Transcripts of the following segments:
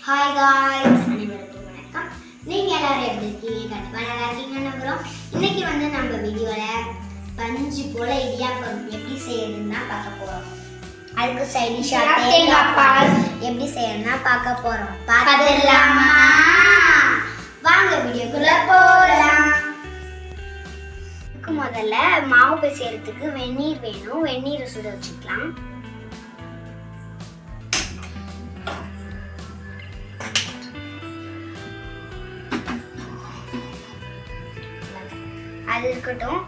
Hi guys, அனைவருக்கும் வணக்கம். நீங்கள் எல்லாரும் எப்படி இருக்கீங்க? கண்டிப்பாக நல்லா இருக்கீங்கன்னு நம்புகிறோம். இன்னைக்கு நம்ம வீடியோவில் பஞ்சு போல இடியாப்பம் எப்படி செய்யறதுன்னு தான் பார்க்க போகிறோம். அதுக்கு சைடிஷாக தேங்காய் பால் எப்படி செய்யறதுன்னா பார்க்க போகிறோம். பார்த்துடலாமா? வாங்க வீடியோக்குள்ளே போகலாம். இதுக்கு முதல்ல மாவு பிசையறதுக்கு வெந்நீர் வேணும். வெந்நீரை சுட வச்சுக்கலாம். அது இருக்கட்டும்.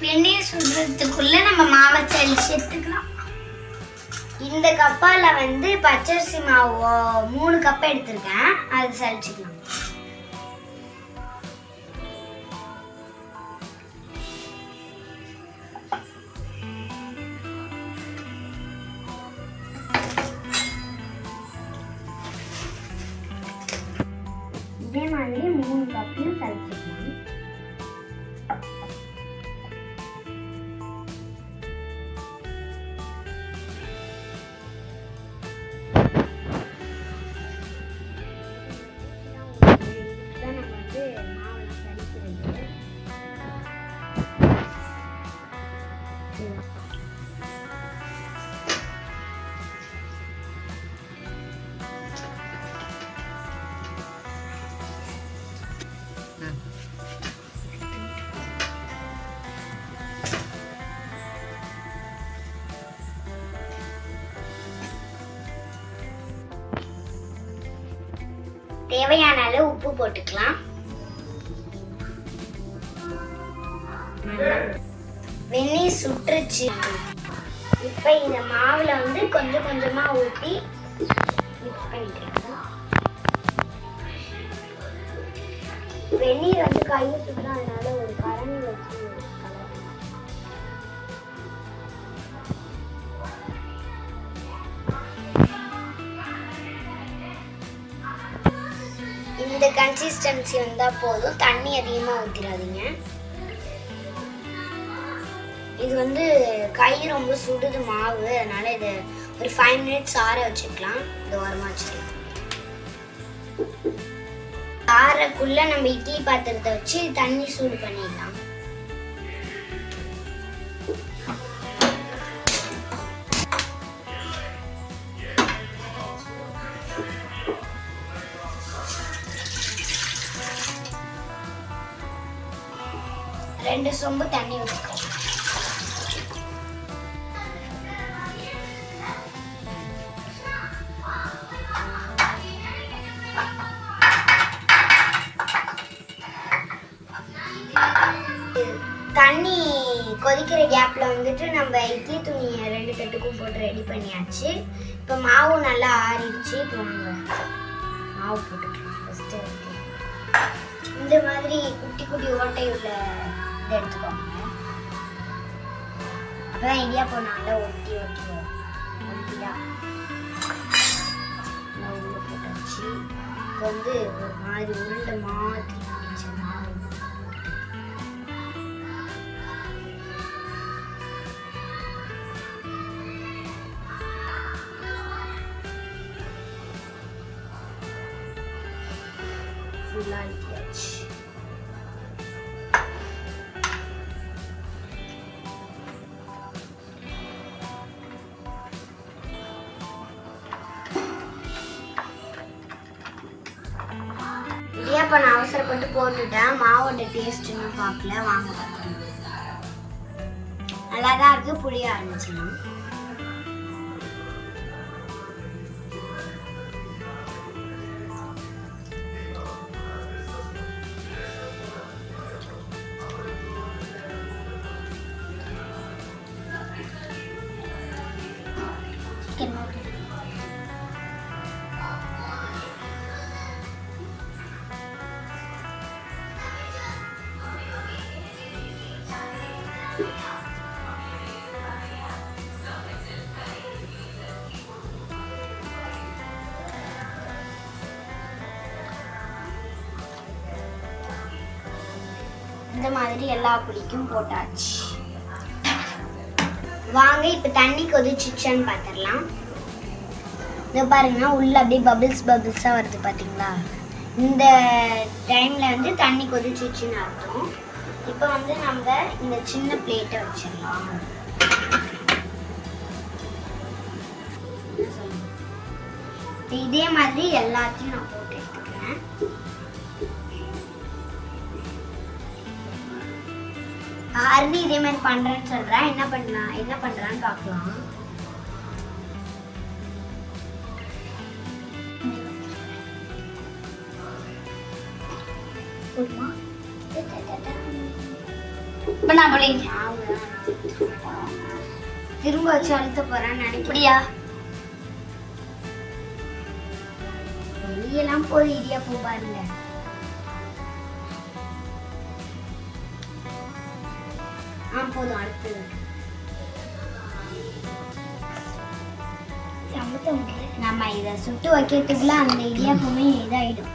வெந்நீர் சுடுறதுக்குள்ள நம்ம மாவை சேர்த்துக்கலாம். இந்த கப்பால பச்சரிசி மாவு 3 கப் எடுத்திருக்கேன். அது சலிச்சுக்கலாம். இதே மாதிரி 3 கப்பையும் சலிச்சுக்கலாம். தேவையான அளவு உப்பு போட்டுக்கலாம். வெந்நீர் சுற்றுச்சு. இப்ப இந்த மாவுல கொஞ்சம் கொஞ்சமா ஊற்றி மிக்ஸ் பண்ணிக்கலாம். வெந்நீர் கையை சுற்றணும், அதனால ஒரு கரண்டி வச்சு இந்த கன்சிஸ்டன்சி வந்தா போதும். தண்ணி அதிகமா ஊத்திராதீங்க. இது கை ரொம்ப சுடுது மாவு, அதனால இது ஒரு 5 மினிட்ஸ் ஆற வச்சுக்கலாம். இது ஓரமா வச்சுக்கலாம். ஆறக்குள்ள நம்ம இட்லி பாத்திரத்தை வச்சு தண்ணி சூடு பண்ணிடலாம். ரெண்டு சொம்பு தண்ணி ஊற்றிக்கலாம். தண்ணி கொதிக்கிற கேப்ல நம்ம இட்லி துணியை 2 தட்டுக்கும் போட்டு ரெடி பண்ணியாச்சு. இப்போ மாவு நல்லா ஆறிடுச்சு. இப்போ மாவு போட்டுக்கலாம். ஃபர்ஸ்ட் இந்த மாதிரி குட்டி குட்டி ஓட்டை உள்ள இதை எடுத்துக்கோங்க. அப்பதான் இடியாப்பம் நல்லா ஒட்டி ஒட்டியா உள்ள போட்டாச்சு. இப்போ ஒரு மாதிரி உருண்டை மாதிரி பிடிச்ச மாவு ஃபுல்லாக ஆக்கியாச்சு. இடியாப்பம் நான் அவசரப்பட்டு போட்டுட்டேன். மாவோட டேஸ்ட் இன்னும் பார்க்கல. வாங்க பார்க்கலாம். நல்லா தான் இருக்கு. புளிய ஆரம்பிச்சிடலாம். இந்த மாதிரி எல்லா புளிக்கும் போட்டாச்சு. வாங்க இப்போ தண்ணி கொதிச்சிச்சான்னு பார்த்துடலாம். இதை பாருங்கன்னா உள்ள அப்படியே பபிள்ஸாக வருது பார்த்தீங்களா? இந்த டைமில் வந்து தண்ணி கொதிச்சிச்சுன்னு அர்த்தம். இப்போ வந்து நம்ம இந்த சின்ன பிளேட்டை வச்சிடலாம். இதே மாதிரி எல்லாத்தையும் நான் போட்டு எடுத்துக்கிறேன். ஹரிணி இதே மாதிரி பண்றேன்னு சொல்றேன். என்ன பண்றான்னு பார்க்கலாம். திரும்ப வச்சு அழுத்த போறேன் நினைப்படியா? வெளியெல்லாம் போது இடியாப்பம் பாருங்க. போதும். அடுத்தது நம்ம இதை சுட்டு வைக்கிறதுக்குள்ள அந்த இடியாப்பமே இதாயிடும்.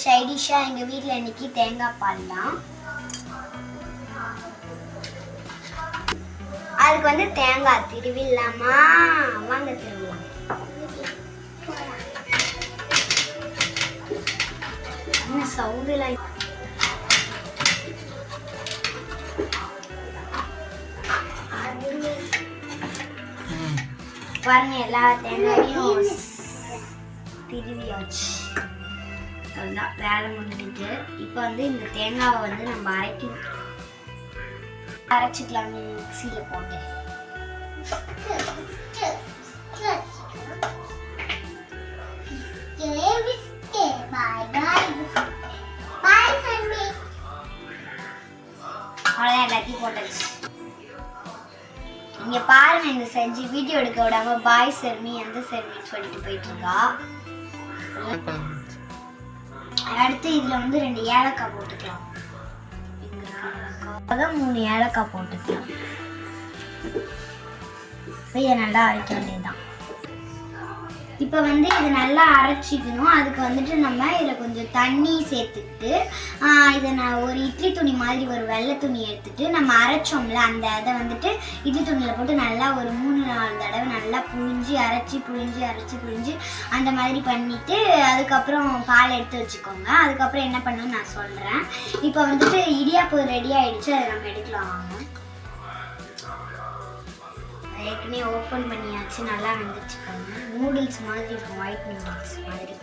சைடிஷா எங்க வீட்டில் இன்னைக்கு தேங்காய் பால் தான். அதுக்கு வந்து தேங்காய் திருவிழாமா? வாங்க திருவிழா. என்ன சவுண்டுல பாருங்க, எல்லா தேங்காயும் திருவியாச்சு. அதுதான் வேலை முடிஞ்சிட்டு. இப்போ வந்து இந்த தேங்காவை வந்து நம்ம அரைச்சிக்கலாம் மிக்சியில் போட்டு. அவ்வளோதான், எல்லாத்தையும் போட்டாச்சு. இங்க பாருங்க, இந்த செஞ்சு வீடியோ எடுக்க விடாம பாய் சர்மி எந்த சர்மின்னு சொல்லிட்டு போயிட்டு இருக்கா. அடுத்து இதுல வந்து 2 ஏலக்காய் போட்டுக்கலாம். 3 ஏலக்காய் போட்டுக்கலாம். இதை நல்லா அரைக்க வேண்டியதுதான். இப்போ வந்து இது நல்லா அரைச்சிக்கணும். அதுக்கு வந்துட்டு நம்ம இதில் கொஞ்சம் தண்ணி சேர்த்துக்கிட்டு இதை நான் ஒரு இட்லி துணி மாதிரி ஒரு வெள்ளை துணி எடுத்துட்டு நம்ம அரைச்சோம்ல அந்த இதை வந்துட்டு இட்லி துணியில் போட்டு நல்லா ஒரு 3-4 தடவை நல்லா புழிஞ்சு அந்த மாதிரி பண்ணிவிட்டு அதுக்கப்புறம் பால் எடுத்து வச்சுக்கோங்க. அதுக்கப்புறம் என்ன பண்ணணும்னு நான் சொல்கிறேன். இப்போ வந்துட்டு இடியாப்பம் ரெடி ஆகிடுச்சு. அதை நம்ம எடுக்கலாம் வாங்க. ஏற்கனவே ஓப்பன் பண்ணியாச்சு. நல்லா வந்துச்சுக்கோங்க. நூடுல்ஸ் மாதிரி இருக்கும், ஒயிட் நூடுல்ஸ் மாதிரி.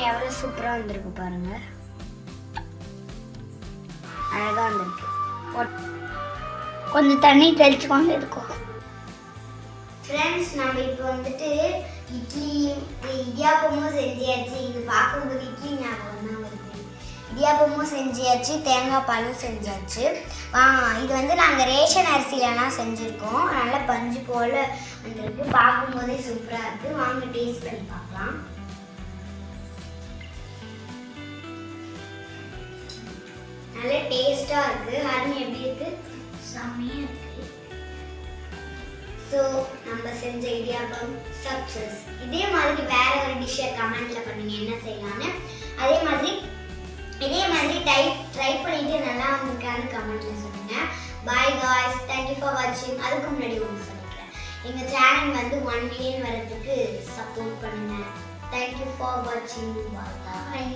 எவ்வளோ சூப்பராக வந்திருக்கு பாருங்க. அழகாக வந்திருக்கு. கொஞ்சம் தண்ணி தெளிச்சுக்கோங்க இருக்கும். ஃப்ரெண்ட்ஸ், நம்ம இப்போ வந்துட்டு இடியாப்பமும் செஞ்சியாச்சு. இது பார்க்கும்போது இட்லி ஞாபகம் தான் வருது. இடியாப்பமும் செஞ்சியாச்சு, தேங்காய் பாலும் செஞ்சாச்சு. இது வந்து நாங்கள் ரேஷன் அரிசியிலலாம் செஞ்சுருக்கோம். நல்லா பஞ்சு போல் வந்துருக்கு. பார்க்கும்போதே சூப்பராக இருக்குது. வாங்க டேஸ்ட் பண்ணி பார்க்கலாம். நல்ல டேஸ்ட்டாக இருக்குது. ஹரிணி எப்படி இருக்குது? செம்மையாக இருக்குது. ஸோ நம்ம செஞ்ச இடியாப்பம் சக்ஸஸ். இதே மாதிரி வேற ஒரு டிஷ்ஷை கமெண்ட்ல பண்ணுங்க என்ன செய்யலான்னு. இதே மாதிரி ட்ரை பண்ணிட்டு நல்லா வந்திருக்கான்னு கமெண்ட்ல சொல்லுங்க. பாய் காய்ஸ், தேங்க்யூ ஃபார் வாட்சிங். அதுக்கு முன்னாடி ஒன்று சொல்லிக்கிறேன், எங்கள் சேனல் வந்து 1 மில்லியன் வரதுக்கு சப்போர்ட் பண்ணுங்க. தேங்க்யூ ஃபார் வாட்சிங். பாய்.